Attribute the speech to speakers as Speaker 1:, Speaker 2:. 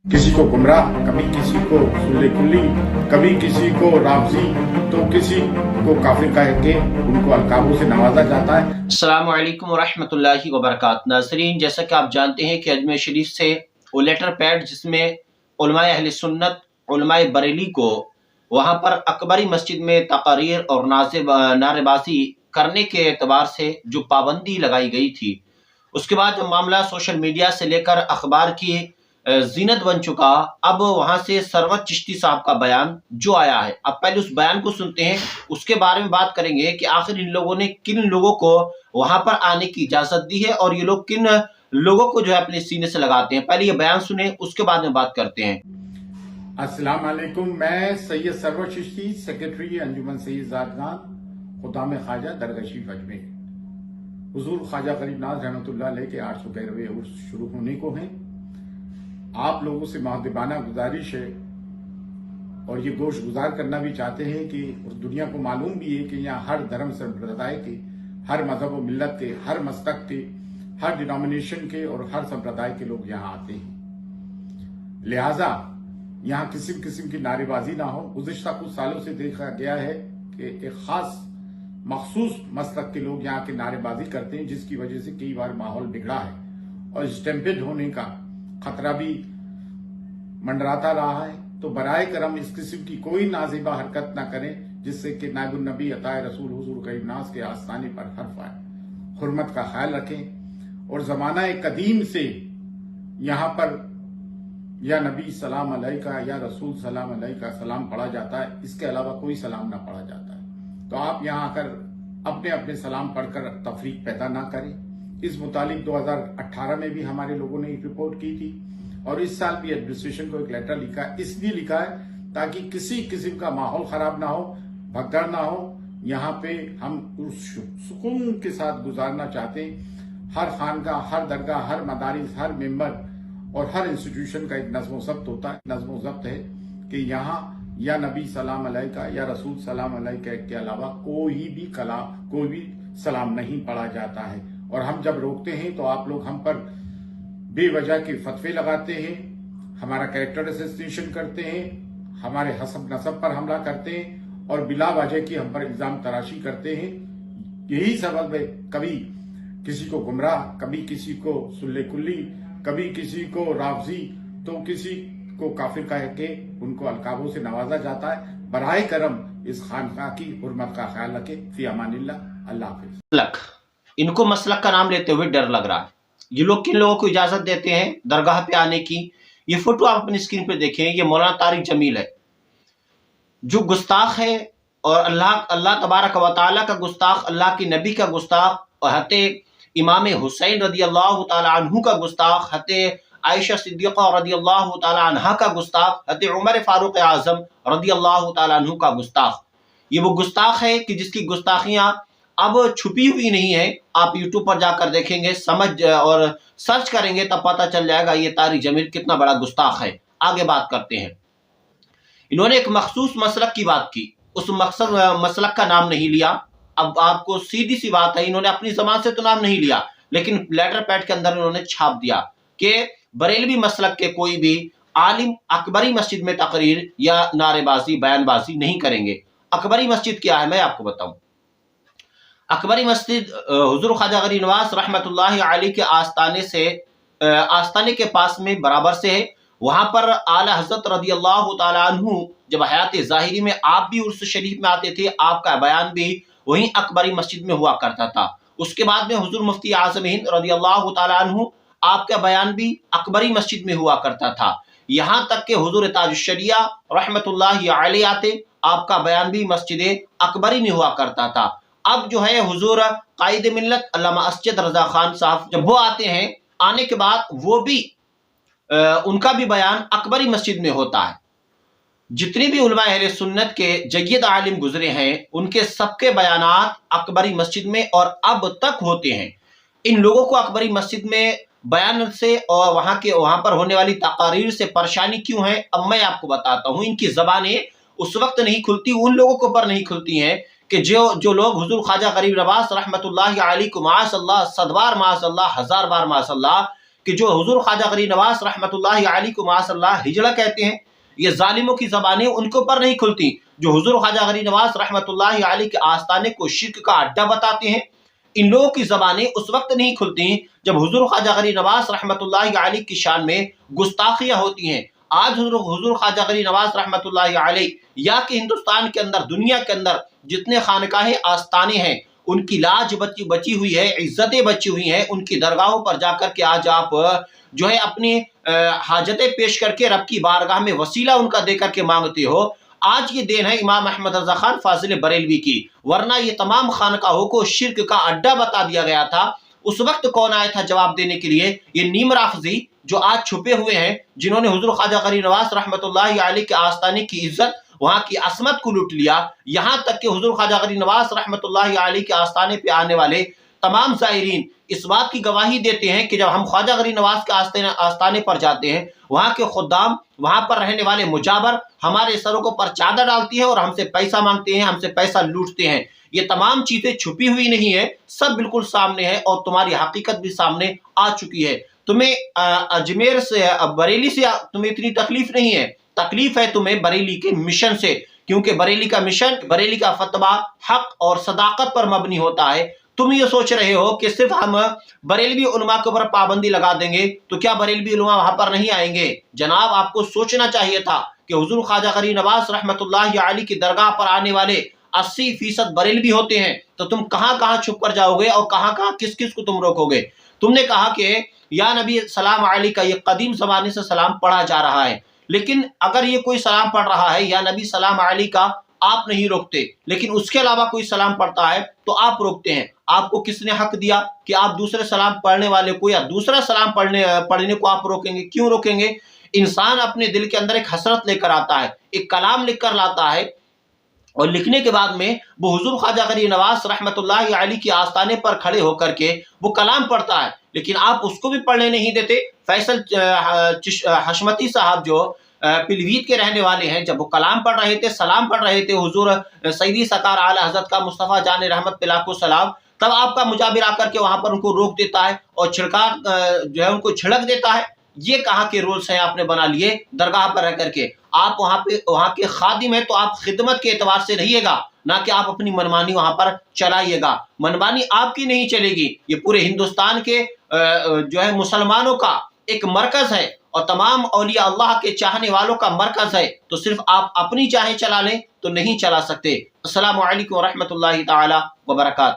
Speaker 1: किसी को गुमराह, कभी किसी को सुल्ले कुल्ली, कभी किसी को राफजी, तो किसी को काफिर कह के उनको अलकाबों से नवाजा जाता है।
Speaker 2: अस्सलामु अलैकुम वरहमतुल्लाहि वबरकातुहू। नाज़रीन, जैसा कि आप जानते हैं कि अजमेर शरीफ से वो लेटर पैड जिसमें उलमाए अहले सुन्नत, उलमाए बरेली को वहाँ पर अकबरी मस्जिद में तकारीर और नारेबाजी करने के एतबार से जो पाबंदी लगाई गई थी, उसके बाद जो मामला सोशल मीडिया से लेकर अखबार की जीनत बन चुका, अब वहां से सरवत चिश्ती साहब का बयान जो आया है, अब पहले उस बयान को सुनते हैं, उसके बारे में बात करेंगे कि आखिर इन लोगों ने किन लोगों को वहां पर आने की इजाजत दी है और ये लोग किन लोगों को जो है अपने सीने से लगाते हैं। पहले ये बयान सुने, उसके बाद में बात करते हैं।
Speaker 1: अस्सलाम वालेकुम, मैं सैयद सरवर चिश्ती, सेक्रेटरी अंजुमन सैयद ज़ादगान, खुदाम ख्वाजा दरगाह शरीफ अजमेर। हुजूर ख्वाजा गरीब नाज रहमतुल्लाह अलैह के 811वें उर्स शुरू होने को हैं। आप लोगों से मुअद्दबाना गुजारिश है और ये गोश गुजार करना भी चाहते हैं कि दुनिया को मालूम भी है कि यहाँ हर धर्म संप्रदाय के, हर मजहब व मिल्लत के, हर मस्तक के, हर डिनोमिनेशन के और हर संप्रदाय के लोग यहाँ आते हैं। लिहाजा यहाँ किस्म किस्म की नारेबाजी ना हो। गुज़िश्ता कुछ सालों से देखा गया है कि एक खास मखसूस मसलक के लोग यहाँ के नारेबाजी करते हैं, जिसकी वजह से कई बार माहौल बिगड़ा है और स्टैम्पेड होने का खतरा भी मंडराता रहा है। तो बराए करम इस किस्म की कोई नाज़िबा हरकत न करें जिससे कि नायबुन नबी अताए रसूल हुजूर गरीब नाज के आस्ताने पर हर्फ आए। हुर्मत का ख्याल रखें और जमाना कदीम से यहाँ पर या नबी सलाम अलैका या रसूल सलाम अलैका सलाम पढ़ा जाता है, इसके अलावा कोई सलाम ना पढ़ा जाता है। तो आप यहाँ आकर अपने अपने सलाम पढ़कर तफरीक पैदा ना करें। इस मुतालिक 2018 में भी हमारे लोगों ने एक रिपोर्ट की थी और इस साल भी एडमिनिस्ट्रेशन को एक लेटर लिखा है। इसलिए लिखा है ताकि किसी किस्म का माहौल खराब ना हो, भगदड़ ना हो। यहाँ पे हम सुकून के साथ गुजारना चाहते हैं। हर खानकाह, हर दरगाह, हर मदारिस, हर मेंबर और हर इंस्टीट्यूशन का एक नज़्म ज़ब्त होता है। नज़्म ज़ब्त है कि यहाँ या नबी सलाम अलैका या रसूल सलाम अलैका के अलावा कोई भी सलाम नहीं पढ़ा जाता है। और हम जब रोकते हैं तो आप लोग हम पर बेवजह के फतवे लगाते हैं, हमारा कैरेक्टर असैसिनेशन करते हैं, हमारे हसब नसब पर हमला करते हैं और बिला वजह की हम पर इल्जाम तराशी करते हैं। यही सबब है कभी किसी को गुमराह, कभी किसी को सुल्ले कुल्ली, कभी किसी को राफजी, तो किसी को काफिर कह के उनको अलकाबों से नवाजा जाता है। बराए करम इस खानका की हुर्मत का ख्याल रखें। फी अमानिल्लाह, अल्लाह हाफिज।
Speaker 2: इनको मसलक का नाम लेते हुए डर लग रहा है। ये लोग किन लोगों को इजाजत देते हैं दरगाह पे आने की? ये फोटो आप अपनी स्क्रीन पे देखें, ये मौलाना तारिक जमील है जो गुस्ताख है और अल्लाह तबारक व तआला का गुस्ताख, अल्लाह के नबी का गुस्ताख और हते इमाम हुसैन रदी अल्लाह तआला अन्हु का गुस्ताख, हते आयशा सिद्दीक़ा रदी अल्लाह तआला अन्हा का गुस्ताख, हते उमर फारूक आज़म रदी अल्लाह तआला अन्हु का गुस्ताख। ये वो गुस्ताख है कि जिसकी गुस्ताखियां अब छुपी हुई नहीं है। आप यूट्यूब पर जाकर देखेंगे, समझ और सर्च करेंगे तब पता चल जाएगा ये तारिक जमील कितना बड़ा गुस्ताख है। आगे बात करते हैं। इन्होंने एक मखसूस मसलक की बात की, उस मसलक का नाम नहीं लिया। अब आपको सीधी सी बात है, इन्होंने अपनी जबान से तो नाम नहीं लिया, लेकिन लेटर पैड के अंदर इन्होंने छाप दिया कि बरेलवी मसलक के कोई भी आलिम अकबरी मस्जिद में तकरीर या नारेबाजी, बयानबाजी नहीं करेंगे। अकबरी मस्जिद क्या है मैं आपको बताऊं। अकबरी मस्जिद हुजूर ख्वाजा गरीब नवाज रहमतुल्लाहि अलैह के आस्ताने के पास में बराबर से है। वहां पर आला हजरत रदी अल्लाह तआला अन्हु जब हयात ज़ाहिरी में आप भी उर्स शरीफ में आते थे, आपका बयान भी वहीं अकबरी मस्जिद में हुआ करता था। उसके बाद में हुजूर मुफ्ती आज़म हिंद रदी अल्लाह तआला अन्हु, आपका बयान भी अकबरी मस्जिद में हुआ करता था। यहाँ तक के हुजूर ताजुश्शरिया रहमतुल्लाहि अलैह आते, आपका बयान भी मस्जिद अकबरी में हुआ करता था। अब जो है हुजूर कायद मिल्लत अल्लामा असजद रजा खान साहब जब वो आते हैं, आने के बाद वो भी उनका भी बयान अकबरी मस्जिद में होता है। जितनी भी उलमा अहले सुन्नत के जय्यद आलिम गुजरे हैं, उनके सबके बयानात अकबरी मस्जिद में और अब तक होते हैं। इन लोगों को अकबरी मस्जिद में बयान से और वहां पर होने वाली तकारीर से परेशानी क्यों है, अब मैं आपको बताता हूँ। इनकी जबानें उस वक्त नहीं खुलती, उन लोगों को पर नहीं खुलती हैं कि जो लोग हुजूर ख्वाजा गरीब नवाज रहमतुल्लाहि अलैह को माशअल्लाह, सदबार माशअल्लाह, हजार बार माशअल्लाह کہ جو حضور خواجہ غریب نواز رحمۃ اللہ علیہ کو معاذ اللہ ہجڑہ کہتے ہیں، یہ ظالموں کی زبانیں ان کے اوپر نہیں کھلتی۔ جو حضور خواجہ غریب نواز رحمۃ اللہ علیہ کے آستانے کو شرک کا اڈا بتاتے ہیں، ان لوگوں کی زبانیں اس وقت نہیں کھلتی جب حضور خواجہ غریب نواز رحمۃ اللہ علیہ کی شان میں گستاخیاں ہوتی ہیں۔ آج حضور خواجہ غریب نواز رحمۃ اللہ علیہ یا کہ ہندوستان کے اندر، دنیا کے اندر جتنے خانقاہ آستانے ہیں، ان کی لاج بچی ہوئی ہے، عزتیں بچی ہوئی ہیں۔ ان کی درگاہوں پر جا کر کے آج آپ جو ہے اپنی حاجتیں پیش کر کے رب کی بارگاہ میں وسیلہ ان کا دے کر کے مانگتے ہو۔ آج یہ دین ہے امام احمد رضا خان فاضل بریلوی کی، ورنہ یہ تمام خانقاہوں کو شرک کا اڈا بتا دیا گیا تھا۔ اس وقت کون آیا تھا جواب دینے کے لیے؟ یہ نیم رافضی جو آج چھپے ہوئے ہیں، جنہوں نے حضور خواجہ غریب نواز رحمۃ اللہ علیہ کے آستانے کی عزت، وہاں کی عصمت کو لوٹ لیا۔ یہاں تک کہ حضور خواجہ غریب نواز رحمۃ اللہ علیہ کے آستانے پہ آنے والے تمام زائرین اس بات کی گواہی دیتے ہیں کہ جب ہم خواجہ غریب نواز کے آستانے پر جاتے ہیں، وہاں کے خدام، وہاں پر رہنے والے مجابر ہمارے سروں کو پر چادر ڈالتی ہیں اور ہم سے پیسہ مانگتے ہیں، ہم سے پیسہ لوٹتے ہیں۔ یہ تمام چیزیں چھپی ہوئی نہیں ہے، سب بالکل سامنے ہے اور تمہاری حقیقت بھی سامنے آ چکی ہے۔ تمہیں اجمیر سے، بریلی سے تمہیں اتنی تکلیف نہیں ہے، تکلیف ہے تمہیں بریلی کے مشن سے، کیونکہ بریلی کا مشن، بریلی کا فتویٰ حق اور صداقت پر مبنی ہوتا ہے۔ تم یہ سوچ رہے ہو کہ صرف ہم بریلوی علماء کے اوپر پابندی لگا دیں گے تو کیا بریلوی علماء وہاں پر نہیں آئیں گے؟ جناب، آپ کو سوچنا چاہیے تھا کہ حضور خواجہ غریب نواز رحمۃ اللہ علیہ کی درگاہ پر آنے والے 80% بریلوی ہوتے ہیں، تو تم کہاں کہاں چھپ کر جاؤ گے اور کہاں کہاں کس کس کو تم روکو گے؟ تم نے کہا کہ یا نبی سلام علیہ کا یہ قدیم زمانے سے سلام پڑھا جا رہا ہے، لیکن اگر یہ کوئی سلام پڑھ رہا ہے یا نبی سلام علیہ کا، آپ نہیں روکتے، لیکن اس کے علاوہ کوئی سلام پڑھتا ہے تو آپ روکتے ہیں۔ آپ کو کس نے حق دیا کہ آپ دوسرے سلام پڑھنے والے کو یا دوسرا سلام پڑھنے کو آپ روکیں گے؟ کیوں روکیں گے؟ انسان اپنے دل کے اندر ایک حسرت لے کر آتا ہے، ایک کلام لکھ کر لاتا ہے، اور لکھنے کے بعد میں وہ حضور خواجہ غریب نواز رحمۃ اللہ علیہ کی آستانے پر کھڑے ہو کر کے وہ کلام پڑھتا ہے، لیکن آپ اس کو بھی پڑھنے نہیں دیتے۔ فیصل حشمتی صاحب جو پیلیبھیت کے رہنے والے ہیں، جب وہ کلام پڑھ رہے تھے، سلام پڑھ رہے تھے حضور سیدی سرکار اعلی حضرت کا مصطفیٰ جان رحمت پہ لاکھوں سلام، تب آپ کا مجابر آ کر کے وہاں پر ان کو روک دیتا ہے اور چھڑکار جو ہے ان کو چھڑک دیتا ہے۔ یہ کہاں کے رولز ہیں آپ نے بنا لیے درگاہ پر رہ کر کے؟ آپ وہاں کے خادم ہیں تو آپ خدمت کے اعتبار سے رہیے گا، نہ کہ آپ اپنی منمانی وہاں پر چلائیے گا۔ منمانی آپ کی نہیں چلے گی، یہ پورے ہندوستان کے جو ہے مسلمانوں کا ایک مرکز ہے اور تمام اولیاء اللہ کے چاہنے والوں کا مرکز ہے، تو صرف آپ اپنی چاہیں چلا لیں تو نہیں چلا سکتے۔ السلام علیکم ورحمۃ اللہ تعالی وبرکاتہ۔